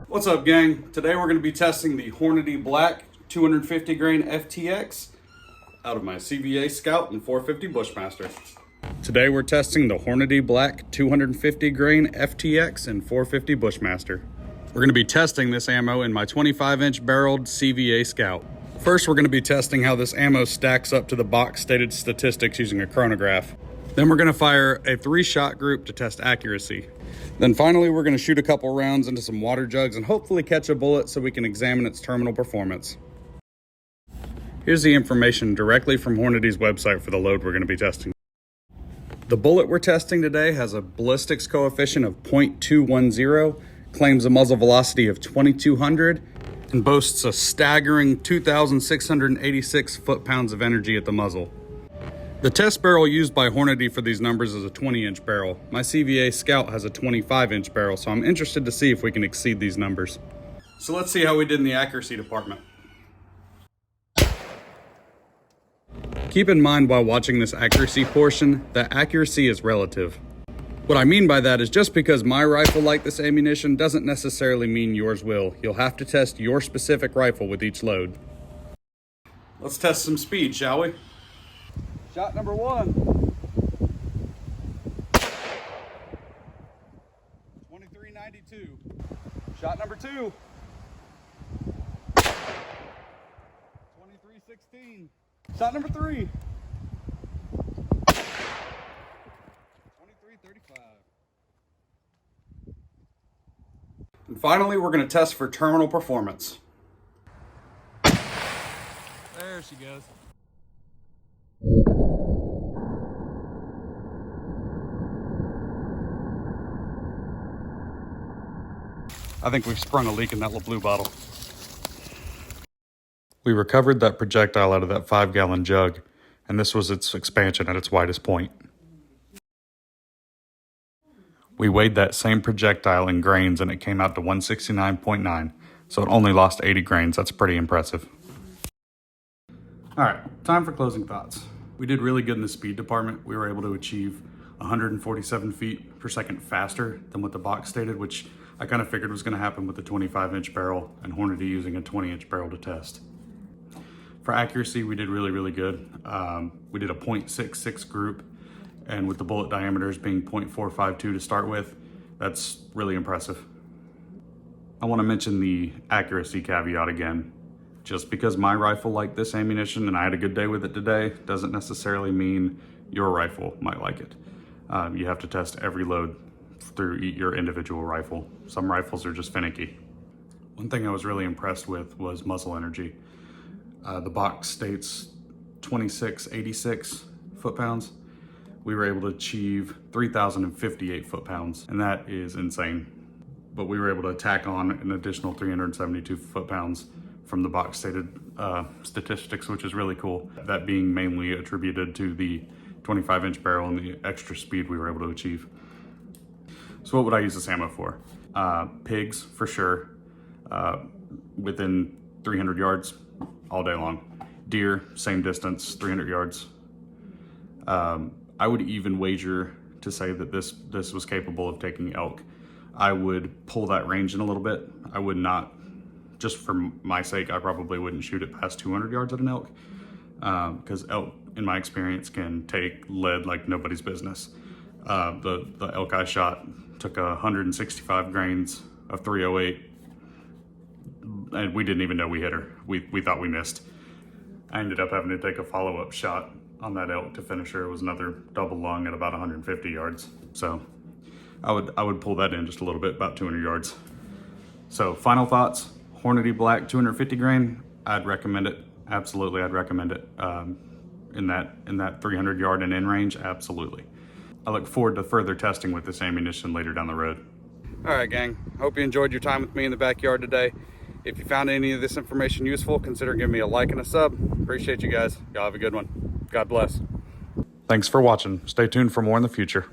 What's up, gang? Today we're going to be testing the Hornady Black 250 grain FTX out of my CVA Scout and 450 Bushmaster. Today we're testing the Hornady Black 250 grain FTX and 450 Bushmaster. We're going to be testing this ammo in my 25-inch barreled CVA Scout. First, we're going to be testing how this ammo stacks up to the box stated statistics using a chronograph. Then we're going to fire a 3-shot group to test accuracy. Then finally, we're going to shoot a couple rounds into some water jugs and hopefully catch a bullet so we can examine its terminal performance. Here's the information directly from Hornady's website for the load we're going to be testing. The bullet we're testing today has a ballistics coefficient of 0.210, claims a muzzle velocity of 2200, and boasts a staggering 2,686 foot-pounds of energy at the muzzle. The test barrel used by Hornady for these numbers is a 20-inch barrel. My CVA Scout has a 25-inch barrel, so I'm interested to see if we can exceed these numbers. So let's see how we did in the accuracy department. Keep in mind while watching this accuracy portion that accuracy is relative. What I mean by that is just because my rifle liked this ammunition doesn't necessarily mean yours will. You'll have to test your specific rifle with each load. Let's test some speed, shall we? Shot number 1. 2392. Shot number 2. 2316. Shot number 3. 2335. And finally, we're going to test for terminal performance. There she goes. I think we've sprung a leak in that little blue bottle. We recovered that projectile out of that 5-gallon jug, and this was its expansion at its widest point. We weighed that same projectile in grains and it came out to 169.9, so it only lost 80 grains. That's pretty impressive. All right, time for closing thoughts. We did really good in the speed department. We were able to achieve 147 feet per second faster than what the box stated, which I kind of figured was going to happen with the 25-inch barrel and Hornady using a 20-inch barrel to test. For accuracy, we did really good. We did a 0.66 group, and with the bullet diameters being 0.452 to start with, that's really impressive. I want to mention the accuracy caveat again. Just because my rifle liked this ammunition and I had a good day with it today doesn't necessarily mean your rifle might like it. You have to test every load through your individual rifle. Some rifles are just finicky. One thing I was really impressed with was muzzle energy. The box states 2686 foot-pounds. We were able to achieve 3,058 foot-pounds, and that is insane. But we were able to tack on an additional 372 foot-pounds from the box stated statistics, which is really cool. That being mainly attributed to the 25-inch barrel and the extra speed we were able to achieve. So what would I use this ammo for? Pigs, for sure. Within 300 yards, all day long. Deer, same distance, 300 yards. I would even wager to say that this was capable of taking elk. I would pull that range in a little bit. I would not, just for my sake, I probably wouldn't shoot it past 200 yards at an elk, because elk, in my experience, can take lead like nobody's business. The elk I shot took 165 grains of 308, and we didn't even know we hit her. We thought we missed. I ended up having to take a follow-up shot on that elk to finish her. It was another double lung at about 150 yards. So I would pull that in just a little bit, about 200 yards. So final thoughts, Hornady Black 250 grain, I'd recommend it. Absolutely, I'd recommend it. In that 300 yard and in range, absolutely. I look forward to further testing with this ammunition later down the road. All right, gang. Hope you enjoyed your time with me in the backyard today. If you found any of this information useful, consider giving me a like and a sub. Appreciate you guys. Y'all have a good one. God bless. Thanks for watching. Stay tuned for more in the future.